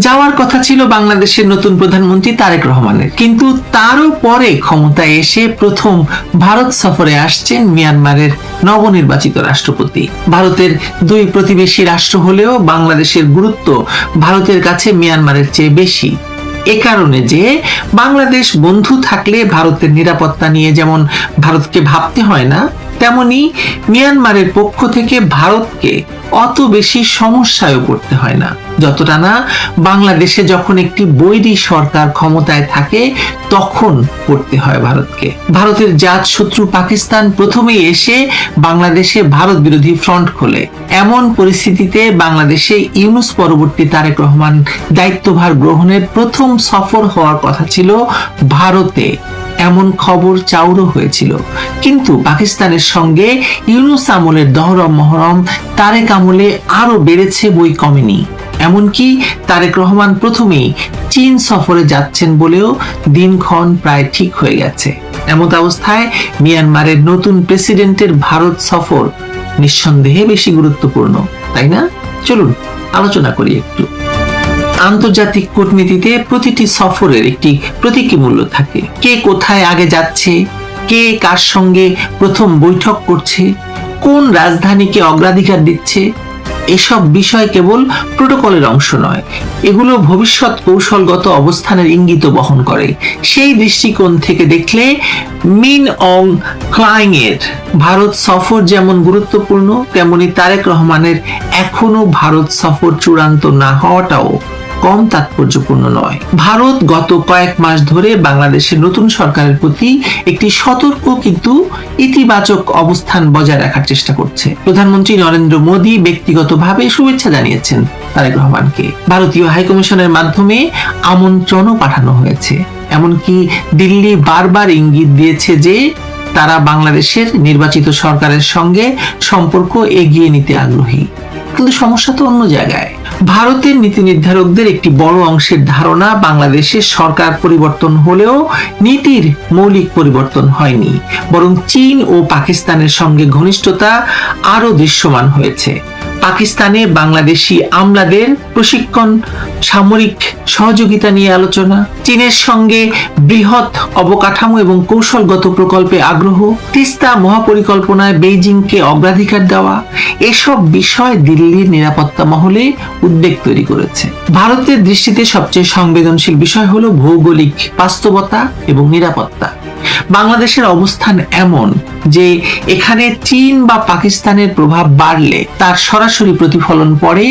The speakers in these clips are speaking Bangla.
যাওয়ার কথা ছিল বাংলাদেশের নতুন প্রধানমন্ত্রী তারেক রহমানের, কিন্তু তারও পরে ক্ষমতায় এসে প্রথম ভারত সফরে আসছেন মিয়ানমারের নবনির্বাচিত রাষ্ট্রপতি। ভারতের দুই প্রতিবেশী রাষ্ট্র হলেও বাংলাদেশের গুরুত্ব ভারতের কাছে মিয়ানমারের চেয়ে বেশি। এ কারণে যে বাংলাদেশ বন্ধু থাকলে ভারতের নিরাপত্তা নিয়ে যেমন ভারতকে ভাবতে হয় না, তেমনি মিয়ানমারের পক্ষ থেকে ভারতকে অত বেশি সমস্যায় পড়তে হয় না, যতটা না বাংলাদেশে যখন একটি বৈরী সরকার ক্ষমতায় থাকে তখন পড়তে হয় ভারতকে। ভারতের জাত শত্রু পাকিস্তান প্রথমেই এসে বাংলাদেশে ভারত বিরোধী ফ্রন্ট খোলে। এমন পরিস্থিতিতে বাংলাদেশে ইউনূস পরবর্তী তারেক রহমান দায়িত্বভার গ্রহণের প্রথম সফর হওয়ার কথা ছিল ভারতে, এমন খবর চাউরও হয়েছিল। কিন্তু পাকিস্তানের সঙ্গে ইউনূস আমলের দহরম মহরম তারেক আমলে আরো বেড়েছে, বই কমেনি। এমনকি তারেক রহমান প্রথমেই চীন সফরে যাচ্ছেন বলেও দিনক্ষণ প্রায় ঠিক হয়ে গেছে। এমত অবস্থায় মিয়ানমারের নতুন প্রেসিডেন্টের ভারত সফর নিঃসন্দেহে বেশি গুরুত্বপূর্ণ, তাই না? চলুন আলোচনা করি একটু। আন্তর্জাতিক কূটনীতিতে প্রতিটি সফরের একটি প্রতীকী মূল্য থাকে। কে কোথায় আগে যাচ্ছে, কে কার সঙ্গে প্রথম বৈঠক করছে, কোন রাজধানীকে অগ্রাধিকার দিচ্ছে, এসব বিষয় কেবল প্রোটোকলের অংশ নয়, এগুলো ভবিষ্যৎ কৌশলগত অবস্থানের ইঙ্গিত বহন করে। সেই দৃষ্টিকোণ থেকে দেখলে মিন অং হ্লাইং এর ভারত সফর যেমন গুরুত্বপূর্ণ, তেমনি তারেক রহমানের এখনো ভারত সফর চূড়ান্ত না হওয়াটাও কম তাৎপর্যপূর্ণ নয়। ভারত গত কয়েক মাস ধরে বাংলাদেশের নতুন সরকারের প্রতি একটি সতর্ক কিন্তু ইতিবাচক অবস্থান বজায় রাখার চেষ্টা করছে। প্রধানমন্ত্রী নরেন্দ্র মোদী ব্যক্তিগতভাবে শুভেচ্ছা জানিয়েছেন তারেক রহমানকে। ভারতীয় হাইকমিশনের মাধ্যমে আমন্ত্রণও পাঠানো হয়েছে। এমনকি দিল্লি বারবার ইঙ্গিত দিয়েছে যে তারা বাংলাদেশের নির্বাচিত সরকারের সঙ্গে সম্পর্ক এগিয়ে নিতে আগ্রহী। কিন্তু সমস্যা তো অন্য জায়গায়। ভারতের নীতি নির্ধারকদের একটি বড় অংশের ধারণা বাংলাদেশের সরকার পরিবর্তন হলেও নীতির মৌলিক পরিবর্তন হয়নি, বরং চীন ও পাকিস্তানের সঙ্গে ঘনিষ্ঠতা আরো দৃশ্যমান হয়েছে। পাকিস্তানে বাংলাদেশি আমলাদের প্রশিক্ষণ, সামরিক সহযোগিতা নিয়ে আলোচনা, চীনের সঙ্গে বৃহৎ অবকাঠামো এবং কৌশলগত প্রকল্পে আগ্রহ, তিস্তা মহাপরিকল্পনায় বেইজিংকে অগ্রাধিকার দেওয়া, এসব বিষয় দিল্লির নিরাপত্তা মহলে উদ্বেগ তৈরি করেছে। ভারতের দৃষ্টিতে সবচেয়ে সংবেদনশীল বিষয় হলো ভৌগোলিক বাস্তবতা এবং নিরাপত্তা। বাংলাদেশের অবস্থান এমন যে এখানে চীন বা পাকিস্তানের প্রভাব বাড়লে তার সরাসরি প্রতিফলন পড়ে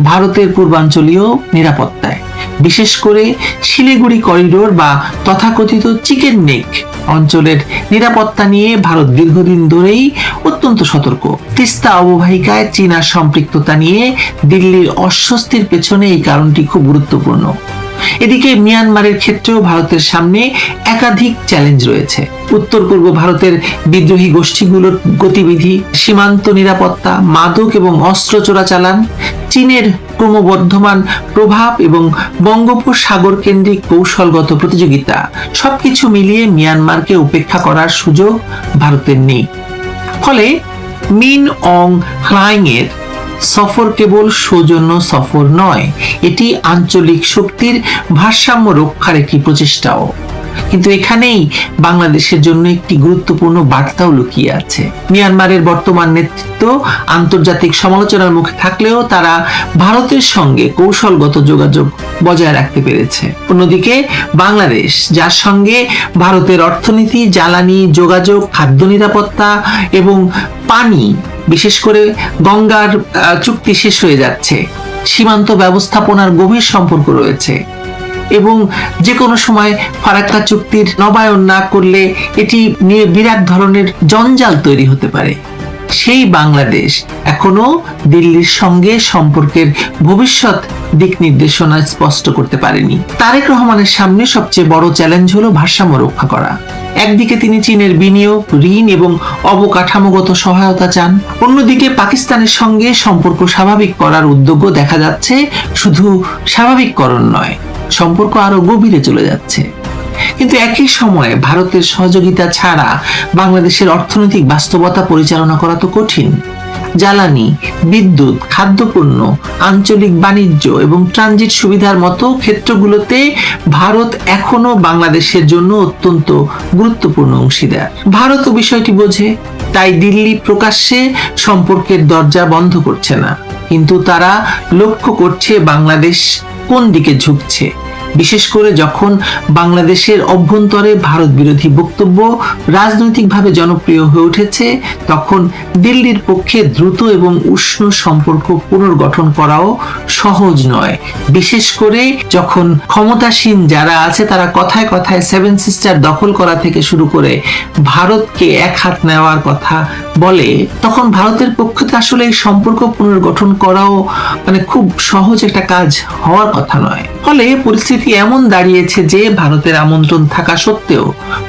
ভারতের পূর্বাঞ্চলীয় নিরাপত্তায়। বিশেষ করে শিলিগুড়ি করিডোর বা তথাকথিত চিকেন নেক অঞ্চলের নিরাপত্তা নিয়ে ভারত দীর্ঘদিন ধরেই অত্যন্ত সতর্ক। তিস্তা অববাহিকায় চীনা সম্পৃক্ততা নিয়ে দিল্লির অস্বস্তির পেছনে এই কারণটি খুব গুরুত্বপূর্ণ। এদিকে মিয়ানমারের ক্ষেত্রেও ভারতের সামনে একাধিক চ্যালেঞ্জ রয়েছে। উত্তর পূর্ব ভারতের বিদ্রোহী গোষ্ঠীগুলোর গতিবিধি, সীমান্ত নিরাপত্তা, মাদক এবং অস্ত্র চোরাচালান, চীনের ক্রমবর্ধমান প্রভাব এবং বঙ্গোপসাগর কেন্দ্রিক কৌশলগত প্রতিযোগিতা, সবকিছু মিলিয়ে মিয়ানমারকে উপেক্ষা করার সুযোগ ভারতের নেই। ফলে মিন অং হ্লাইং এর সফর কেবল সৌজন্য সফর নয়, এটি আঞ্চলিক শক্তির ভারসাম্য রক্ষার একটি প্রচেষ্টাও। কিন্তু এখানেই বাংলাদেশের জন্য একটি গুরুত্বপূর্ণ বার্তাও লুকিয়ে আছে। মিয়ানমারের বর্তমান নেতৃত্ব আন্তর্জাতিক সমালোচনার মুখে থাকলেও তারা ভারতের সঙ্গে কৌশলগত যোগাযোগ বজায় রাখতে পেরেছে। অন্যদিকে বাংলাদেশ, যার সঙ্গে ভারতের অর্থনীতি, জ্বালানি, যোগাযোগ, খাদ্য নিরাপত্তা এবং পানি, বিশেষ করে গঙ্গার চুক্তি শেষ হয়ে যাচ্ছে, সীমান্ত ব্যবস্থাপনার গভীর সম্পর্ক রয়েছে এবং যে কোনো সময় ফারাক্কা চুক্তির নবায়ন না করলে এটি নিয়ে বিরাট ধরনের জঞ্জাল তৈরি হতে পারে। সেই বাংলাদেশ এখনো দিল্লির সঙ্গে সম্পর্কের ভবিষ্যৎ দিক নির্দেশনা স্পষ্ট করতে পারেনি। তারেক রহমানের সামনে সবচেয়ে বড় চ্যালেঞ্জ হলো ভারসাম্য রক্ষা করা। একদিকে তিনি চীনের বিনিয়োগ, ঋণ এবং অবকাঠামোগত সহায়তা চান, অন্যদিকে পাকিস্তানের সঙ্গে সম্পর্ক স্বাভাবিক করার উদ্যোগও দেখা যাচ্ছে। শুধু স্বাভাবিককরণ নয়, সম্পর্ক আরো গভীরে চলে যাচ্ছে। কিন্তু একই সময়ে ভারতের সহযোগিতা ছাড়া বাংলাদেশের অর্থনৈতিক বাস্তবতা পরিচালনা করা তো কঠিন। জ্বালানি, বিদ্যুৎ, খাদ্যপণ্য, আঞ্চলিক বাণিজ্য এবং ট্রানজিট সুবিধার মতো ক্ষেত্রগুলোতে ভারত এখনো বাংলাদেশের জন্য অত্যন্ত গুরুত্বপূর্ণ অংশীদার। ভারতও বিষয়টি বোঝে, তাই দিল্লি প্রকাশ্যে সম্পর্কের দরজা বন্ধ করছে না, কিন্তু তারা লক্ষ্য করছে বাংলাদেশ কোন দিকে ঝুঁকছে। বিশেষ করে যখন বাংলাদেশের অভ্যন্তরে ভারত বিরোধী বক্তব্য রাজনৈতিকভাবে জনপ্রিয় হয়ে উঠেছে, তখন দিল্লির পক্ষে দ্রুত এবং উষ্ণ সম্পর্ক পুনর্গঠন করাও সহজ নয়। বিশেষ করে যখন ক্ষমতাসীন যারা আছে তারা কথায় কথায় সেভেন সিস্টার দখল করা থেকে শুরু করে ভারতকে এক হাত নেওয়ার কথা বলে, তখন ভারতের পক্ষে তো আসলে এই সম্পর্ক পুনর্গঠন করাও খুব সহজ একটা কাজ হওয়ার কথা নয়। ফলে পরিস্থিতি এমন দাঁড়িয়েছে যে ভারতের আমন্ত্রণ থাকা সত্ত্বেও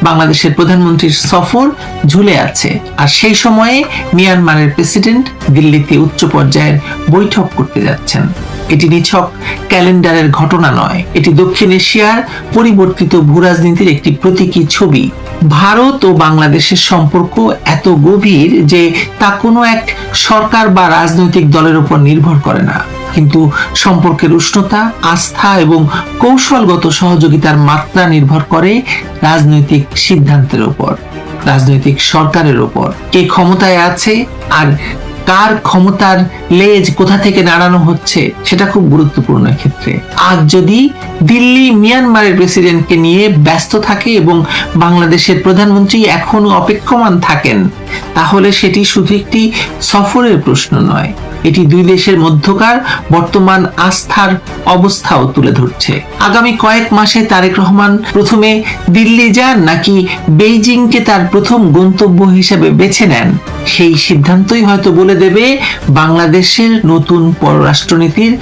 বাংলাদেশের প্রধানমন্ত্রীর সফর ঝুলে আছে। আর সেই সময়ে মিয়ানমারের প্রেসিডেন্ট দিল্লিতে উচ্চ পর্যায়ের বৈঠক করতে যাচ্ছেন। এটি নিছক ক্যালেন্ডারের ঘটনা নয়, এটি দক্ষিণ এশিয়ার পরিবর্তিত ভূরাজনীতির একটি প্রতীকী ছবি। ভারত ও বাংলাদেশের সম্পর্ক এত গভীর যে তা কোনো এক সরকার বা রাজনৈতিক দলের উপর নির্ভর করে না, কিন্তু সম্পর্কের উষ্ণতা, আস্থা এবং কৌশলগত সহযোগিতার মাত্রা নির্ভর করে রাজনৈতিক সিদ্ধান্তের উপর, রাজনৈতিক সরকারের উপর। কে ক্ষমতায় আছে আর কার ক্ষমতার লেজ কোথা থেকে নাড়ানো হচ্ছে সেটা খুব গুরুত্বপূর্ণ ক্ষেত্রে। আজ যদি দিল্লি মিয়ানমারের প্রেসিডেন্টকে নিয়ে ব্যস্ত থাকে এবং বাংলাদেশের প্রধানমন্ত্রী এখনো অপেক্ষমান থাকেন, তাহলে সেটি শুধু একটি সফরের প্রশ্ন নয়, এটি দুই দেশের মধ্যকার বর্তমান আস্থার অবস্থাও তুলে ধরছে। আগামী কয়েক মাসে তারেক রহমান প্রথমে দিল্লি যান নাকি বেইজিংকে তার প্রথম গন্তব্য হিসেবে বেছে নেন, সেই সিদ্ধান্তই হয়তো বলে দেবে বাংলাদেশের নতুন পররাষ্ট্রনীতির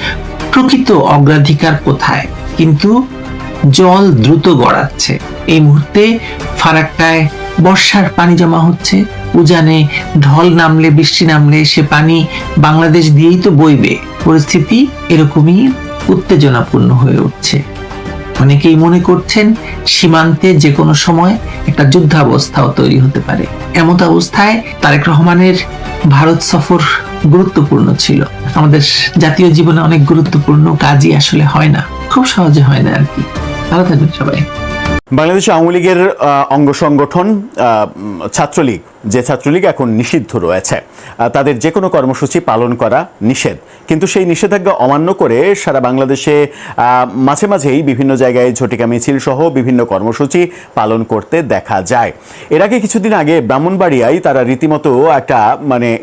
প্রকৃত অগ্রাধিকার কোথায়। কিন্তু জল দ্রুত গড়াচ্ছে। এই মুহূর্তে ফারাক্কায় বর্ষার পানি জমা হচ্ছে। উজানে ঢল নামলে, বৃষ্টি নামলে সে পানি বাংলাদেশ দিয়েই তো বইবে। পরিস্থিতি এরকমই উত্তেজনাপূর্ণ হয়ে উঠছে। অনেকেই মনে করছেন সীমান্তে যে কোনো সময় একটা যুদ্ধাবস্থাও তৈরি হতে পারে। এমত অবস্থায় তারেক রহমানের ভারত সফর গুরুত্বপূর্ণ ছিল। আমাদের জাতীয় জীবনে অনেক গুরুত্বপূর্ণ কাজই আসলে হয় না, খুব সহজে হয় না আর কি। ভালো থাকবেন সবাই। বাংলাদেশ আওয়ামী লীগের অঙ্গ সংগঠন ছাত্রলীগ, যে ছাত্রলীগ এখন নিষিদ্ধ রয়েছে, তাদের যে কোনো কর্মসূচি পালন করা নিষেধ। কিন্তু সেই নিষেধাজ্ঞা অমান্য করে সারা বাংলাদেশে মাঝে মাঝেই বিভিন্ন জায়গায় ঝটিকা মিছিল সহ বিভিন্ন কর্মসূচি পালন করতে দেখা যায়। এর আগে কিছুদিন আগে ব্রাহ্মণবাড়িয়ায় তারা রীতিমতো একটা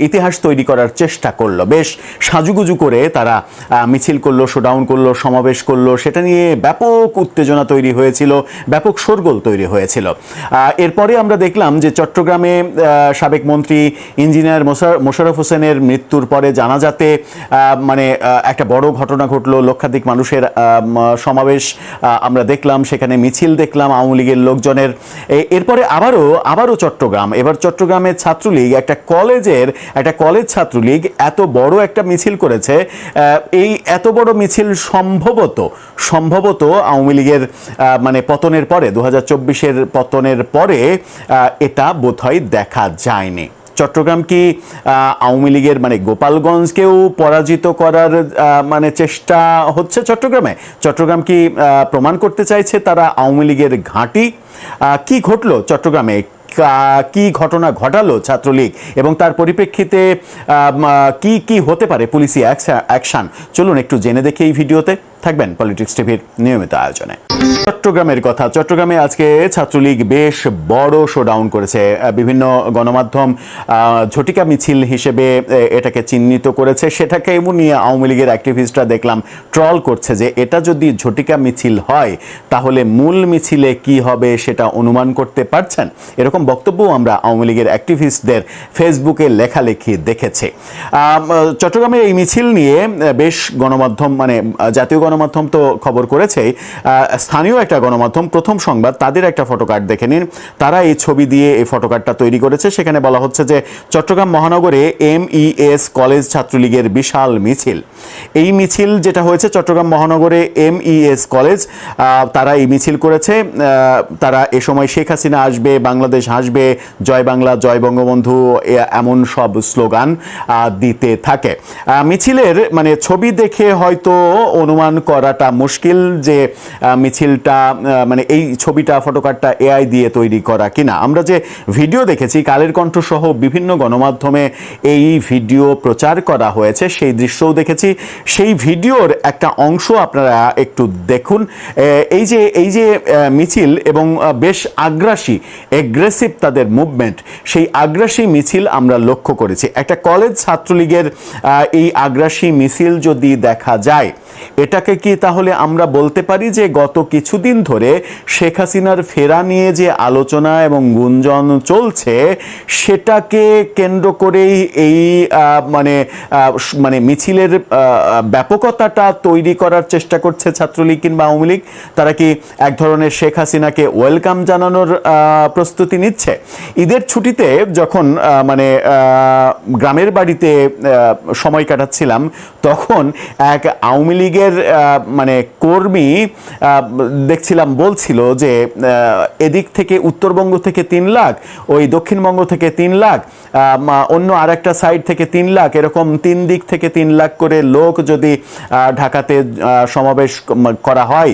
ইতিহাস তৈরি করার চেষ্টা করলো। বেশ সাজুগুজু করে তারা মিছিল করলো, শোডাউন করলো, সমাবেশ করলো। সেটা নিয়ে ব্যাপক উত্তেজনা তৈরি হয়েছিল, ব্যাপক শোরগোল তৈরি হয়েছিল। এরপরে আমরা দেখলাম যে চট্টগ্রামে সাবেক মন্ত্রী ইঞ্জিনিয়ার মোশাররফ হোসেনের মৃত্যুর পরে জানাজাতে একটা বড় ঘটনা ঘটলো। লক্ষাধিক মানুষের সমাবেশ আমরা দেখলাম, সেখানে মিছিল দেখলাম আওয়ামী লীগের লোকজনের। এরপরে আবারও চট্টগ্রাম, এবার চট্টগ্রামের ছাত্রলীগ, একটা কলেজ ছাত্রলীগ এত বড় একটা মিছিল করেছে। এই এত বড় মিছিল সম্ভবত আওয়ামী লীগের পতনের পরে, 2024-এর পতনের পরে এটা বোধহয় দেখা যায়নি। চট্টগ্রাম কি আওয়ামী লীগের গোপালগঞ্জকেও পরাজিত করার চেষ্টা হচ্ছে চট্টগ্রাম কি প্রমাণ করতে চাইছে তারা আওয়ামী লীগের ঘাঁটি? কি ঘটলো চট্টগ্রামে, কি ঘটনা ঘটালো ছাত্রলীগ এবং তার পরিপ্রেক্ষিতে কি হতে পারে পুলিশি অ্যাকশন? চলুন একটু জেনে দেখি এই ভিডিওতে। থাকবেন পলিটিক্স টিভির নিয়মিত আয়োজনে। চট্টগ্রামের কথা, চট্টগ্রামে আজকে ছাত্রলীগ বেশ বড় শোডাউন করেছে। বিভিন্ন গণমাধ্যম ঝটিকা মিছিল হিসেবে এটাকে চিহ্নিত করেছে। সেটাকে নিয়ে আওয়ামী লীগের অ্যাক্টিভিস্টরা দেখলাম ট্রল করছে যে এটা যদি ঝটিকা মিছিল হয় তাহলে মূল মিছিলে কি হবে সেটা অনুমান করতে পারছেন। এরকম বক্তব্য আমরা আওয়ামী লীগের অ্যাক্টিভিস্টদের ফেসবুকে লেখালেখি দেখেছি। চট্টগ্রামের এই মিছিল নিয়ে বেশ গণমাধ্যম, জাতীয় গণমাধ্যম তো খবর করেছে, স্থানীয় একটা একটা গণমাধ্যম প্রথম সংবাদ, তাদের একটা ফটোকার্ড দেখে নিন। তারা এই ছবি দিয়ে এই ফটোকার্ডটা তৈরি করেছে। সেখানে বলা হচ্ছে যে চট্টগ্রাম মহানগরে MES কলেজ ছাত্রলীগের বিশাল মিছিল। এই মিছিল যেটা হয়েছে চট্টগ্রাম মহানগরে MES কলেজ, তারা এই মিছিল করেছে। তারা এ সময় শেখ হাসিনা আসবে, বাংলাদেশ হাসবে, জয় বাংলা, জয় বঙ্গবন্ধু, এমন সব স্লোগান দিতে থাকে। মিছিলের মানে ছবি দেখে হয়তো অনুমান করাটা মুশকিল যে মিছিলটা মানে এই ছবিটা ফটোকার্ডটা AI দিয়ে তৈরি করা কিনা। আমরা যে ভিডিও দেখেছি, কালের কণ্ঠ সহ বিভিন্ন গণমাধ্যমে এই ভিডিও প্রচার করা হয়েছে, সেই দৃশ্যও দেখেছি। সেই ভিডিওর একটা অংশ আপনারা একটু দেখুন। এই যে মিছিল এবং বেশ আগ্রাসী, এগ্রেসিভ তাদের মুভমেন্ট, সেই আগ্রাসী মিছিল আমরা লক্ষ্য করেছি। একটা কলেজ ছাত্রলীগের এই আগ্রাসী মিছিল যদি দেখা যায়, এটাকে কি তাহলে আমরা বলতে পারি যে গত কিছুদিন ধরে শেখ হাসিনার ফেরা নিয়ে যে আলোচনা এবং গুঞ্জন চলছে, সেটাকে কেন্দ্র করেই এই মানে মিছিলের ব্যাপকতাটা তৈরি করার চেষ্টা করছে ছাত্রলীগ কিংবা আওয়ামী লীগ? তারা কি এক ধরনের শেখ হাসিনাকে ওয়েলকাম জানানোর প্রস্তুতি নিচ্ছে? ঈদের ছুটিতে যখন গ্রামের বাড়িতে সময় কাটাচ্ছিলাম, তখন এক আওয়ামী লীগের কর্মী দেখছিলাম বলছিল যে এদিক থেকে উত্তরবঙ্গ থেকে 3 লাখ, ওই দক্ষিণবঙ্গ থেকে 3 লাখ, অন্য আর একটা সাইড থেকে 3 লাখ, এরকম 3 দিক থেকে 3 লাখ করে লোক যদি ঢাকাতে সমাবেশ করা হয়,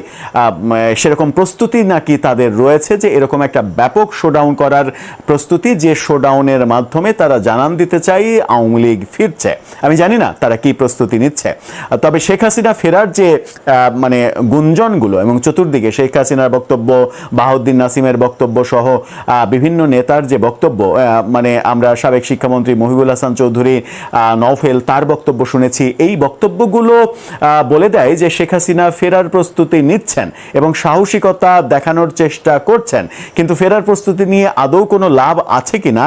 সেরকম প্রস্তুতি নাকি তাদের রয়েছে যে এরকম একটা ব্যাপক শোডাউন করার প্রস্তুতি, যে শোডাউনের মাধ্যমে তারা জানান দিতে চাই আওয়ামী লীগ ফিরছে। আমি জানি না তারা কি প্রস্তুতি নিচ্ছে। তবে শেখ হাসিনা ফেরার যে গুঞ্জনগুলো এবং চতুর্দিকে শেখ হাসিনার বক্তব্য, বাহাউদ্দিন নাসিমের বক্তব্য সহ বিভিন্ন নেতার যে বক্তব্য, আমরা সাবেক শিক্ষামন্ত্রী মহিবুল হাসান চৌধুরী, নওফেল, তার বক্তব্য শুনেছি। এই বক্তব্যগুলো বলে দেয় যে শেখ হাসিনা ফেরার প্রস্তুতি নিচ্ছেন এবং সাহসিকতা দেখানোর চেষ্টা করছেন। কিন্তু ফেরার প্রস্তুতি নিয়ে আদৌ কোনো লাভ আছে কিনা,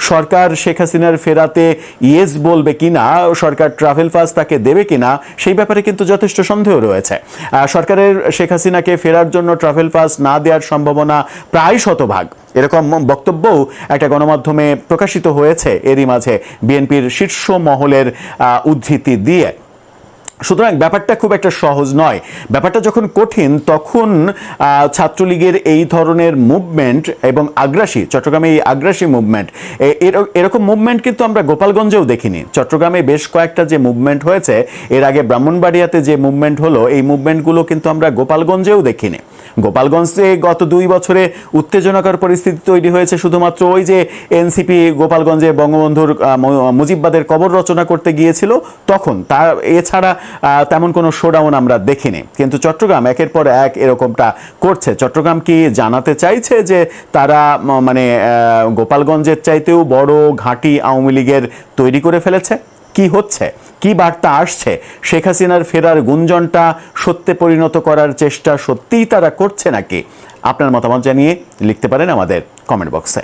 সরকার শেখ হাসিনার ফেরাতে ইয়েস বলবে কিনা, সরকার ট্রাভেল পাস তাকে দেবে কিনা, সেই ব্যাপারে কিন্তু যথেষ্ট সন্দেহ রয়েছে। সরকারের শেখ হাসিনাকে ফেরার জন্য ট্রাভেল পাস না দেওয়ার সম্ভাবনা প্রায় শতভাগ, এরকম বক্তব্যও একটা গণমাধ্যমে প্রকাশিত হয়েছে এরই মাঝে বিএনপির শীর্ষ মহলের উদ্ধৃতি দিয়ে। সুতরাং ব্যাপারটা খুব একটা সহজ নয়। ব্যাপারটা যখন কঠিন, তখন ছাত্রলীগের এই ধরনের মুভমেন্ট এবং আগ্রাসী, চট্টগ্রামে এই আগ্রাসী মুভমেন্ট, এরকম মুভমেন্ট কিন্তু আমরা গোপালগঞ্জেও দেখিনি। চট্টগ্রামে বেশ কয়েকটা যে মুভমেন্ট হয়েছে, এর আগে ব্রাহ্মণবাড়িয়াতে যে মুভমেন্ট হলো, এই মুভমেন্টগুলো কিন্তু আমরা গোপালগঞ্জেও দেখিনি। গোপালগঞ্জে গত 2 বছরে উত্তেজনাকর পরিস্থিতি তৈরি হয়েছে শুধুমাত্র ওই যে এনসিপি গোপালগঞ্জে বঙ্গবন্ধুর মুজিববাদের কবর রচনা করতে গিয়েছিল তখন, তার এছাড়া তেমন কোনো শোডাউন আমরা দেখিনি। কিন্তু চট্টগ্রাম একের পর এক এরকমটা করছে। চট্টগ্রাম কি জানাতে চাইছে যে তারা গোপালগঞ্জের চাইতেও বড় ঘাঁটি আওয়ামী লীগের তৈরি করে ফেলেছে? কি হচ্ছে, কি বার্তা আসছে? শেখ হাসিনার ফেরার গুঞ্জনটা সত্যে পরিণত করার চেষ্টা সত্যিই তারা করছে নাকি? আপনার মতামত জানিয়ে লিখতে পারেন আমাদের কমেন্ট বক্সে।